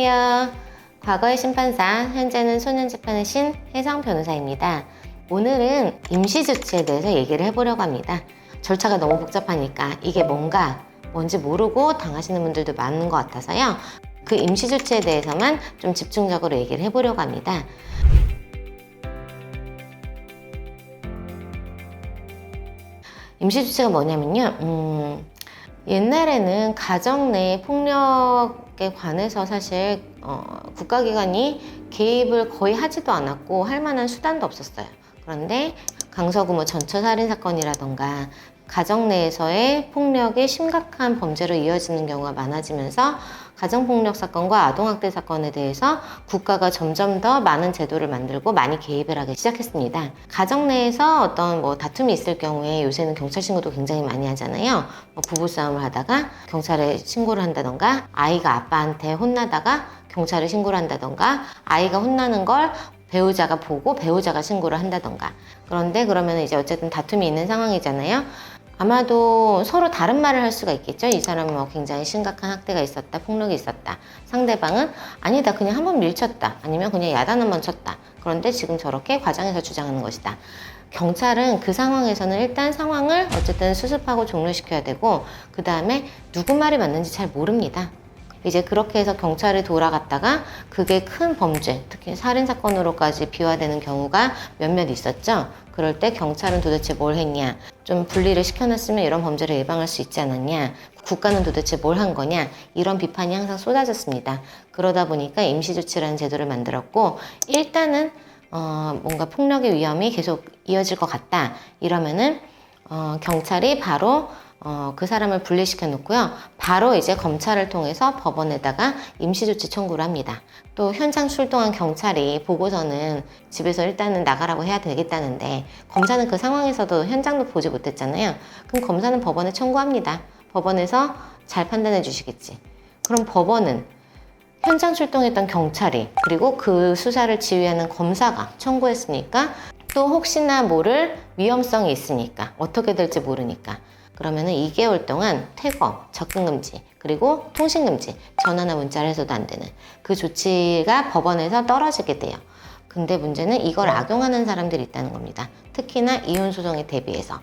안녕하세요. 과거의 심판사, 현재는 소년재판의 신 혜성 변호사입니다. 오늘은 임시조치에 대해서 얘기를 해보려고 합니다. 절차가 너무 복잡하니까 이게 뭔지 모르고 당하시는 분들도 많은 것 같아서요. 그 임시조치에 대해서만 좀 집중적으로 얘기를 해보려고 합니다. 임시조치가 뭐냐면요. 옛날에는 가정 내 폭력에 관해서 사실 국가기관이 개입을 거의 하지도 않았고 할 만한 수단도 없었어요. 그런데 강서구모 전처살인사건이라던가 가정 내에서의 폭력이 심각한 범죄로 이어지는 경우가 많아지면서 가정폭력 사건과 아동학대 사건에 대해서 국가가 점점 더 많은 제도를 만들고 많이 개입을 하기 시작했습니다. 가정 내에서 어떤 다툼이 있을 경우에 요새는 경찰 신고도 굉장히 많이 하잖아요. 부부싸움을 하다가 경찰에 신고를 한다던가, 아이가 아빠한테 혼나다가 경찰에 신고를 한다던가, 아이가 혼나는 걸 배우자가 보고 배우자가 신고를 한다던가. 그런데 그러면 이제 어쨌든 다툼이 있는 상황이잖아요. 아마도 서로 다른 말을 할 수가 있겠죠. 이 사람은 굉장히 심각한 학대가 있었다, 폭력이 있었다. 상대방은 아니다, 그냥 한번 밀쳤다, 아니면 그냥 야단 한번 쳤다. 그런데 지금 저렇게 과장해서 주장하는 것이다. 경찰은 그 상황에서는 일단 상황을 어쨌든 수습하고 종료시켜야 되고, 그 다음에 누구 말이 맞는지 잘 모릅니다. 이제 그렇게 해서 경찰에 돌아갔다가 그게 큰 범죄, 특히 살인사건으로까지 비화되는 경우가 몇몇 있었죠. 그럴 때 경찰은 도대체 뭘 했냐, 좀 분리를 시켜놨으면 이런 범죄를 예방할 수 있지 않았냐, 국가는 도대체 뭘 한 거냐, 이런 비판이 항상 쏟아졌습니다. 그러다 보니까 임시조치라는 제도를 만들었고, 일단은 뭔가 폭력의 위험이 계속 이어질 것 같다 이러면은 경찰이 바로 그 사람을 분리시켜 놓고요. 바로 이제 검찰을 통해서 법원에다가 임시조치 청구를 합니다. 또 현장 출동한 경찰이 보고서는 집에서 일단은 나가라고 해야 되겠다는데, 검사는 그 상황에서도 현장도 보지 못했잖아요. 그럼 검사는 법원에 청구합니다. 법원에서 잘 판단해 주시겠지. 그럼 법원은 현장 출동했던 경찰이, 그리고 그 수사를 지휘하는 검사가 청구했으니까, 또 혹시나 모를 위험성이 있으니까, 어떻게 될지 모르니까, 그러면은 2개월 동안 퇴거, 접근금지, 그리고 통신금지, 전화나 문자를 해서도 안 되는 그 조치가 법원에서 떨어지게 돼요. 근데 문제는 이걸 악용하는 사람들이 있다는 겁니다. 특히나 이혼 소송에 대비해서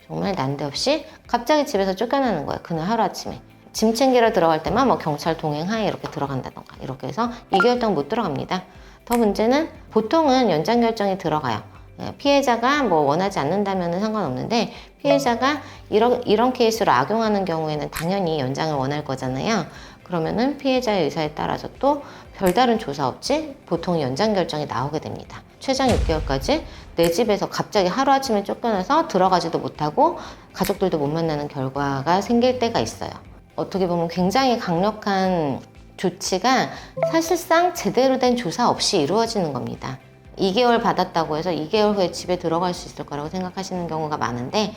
정말 난데없이 갑자기 집에서 쫓겨나는 거예요. 그날 하루아침에. 짐 챙기러 들어갈 때만 경찰 동행하에 이렇게 들어간다던가, 이렇게 해서 2개월 동안 못 들어갑니다. 더 문제는 보통은 연장 결정이 들어가요. 피해자가 원하지 않는다면 상관없는데, 피해자가 이런 케이스로 악용하는 경우에는 당연히 연장을 원할 거잖아요. 그러면은 피해자의 의사에 따라서 또 별다른 조사 없이 보통 연장 결정이 나오게 됩니다. 최장 6개월까지 내 집에서 갑자기 하루아침에 쫓겨나서 들어가지도 못하고 가족들도 못 만나는 결과가 생길 때가 있어요. 어떻게 보면 굉장히 강력한 조치가 사실상 제대로 된 조사 없이 이루어지는 겁니다. 2개월 받았다고 해서 2개월 후에 집에 들어갈 수 있을 거라고 생각하시는 경우가 많은데,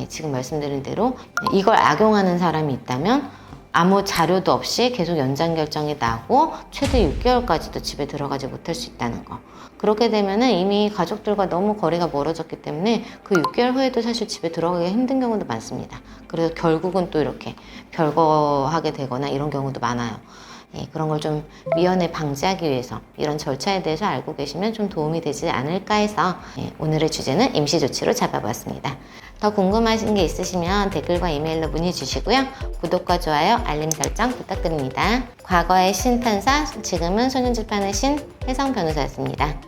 지금 말씀드린 대로 이걸 악용하는 사람이 있다면 아무 자료도 없이 계속 연장 결정이 나고 최대 6개월까지도 집에 들어가지 못할 수 있다는 거. 그렇게 되면은 이미 가족들과 너무 거리가 멀어졌기 때문에 그 6개월 후에도 사실 집에 들어가기 힘든 경우도 많습니다. 그래서 결국은 또 이렇게 별거하게 되거나 이런 경우도 많아요. 그런 걸 좀 미연에 방지하기 위해서 이런 절차에 대해서 알고 계시면 좀 도움이 되지 않을까 해서 오늘의 주제는 임시조치로 잡아봤습니다. 더 궁금하신 게 있으시면 댓글과 이메일로 문의 주시고요. 구독과 좋아요, 알림 설정 부탁드립니다. 과거의 신판사, 지금은 소년재판의 신 혜성 변호사였습니다.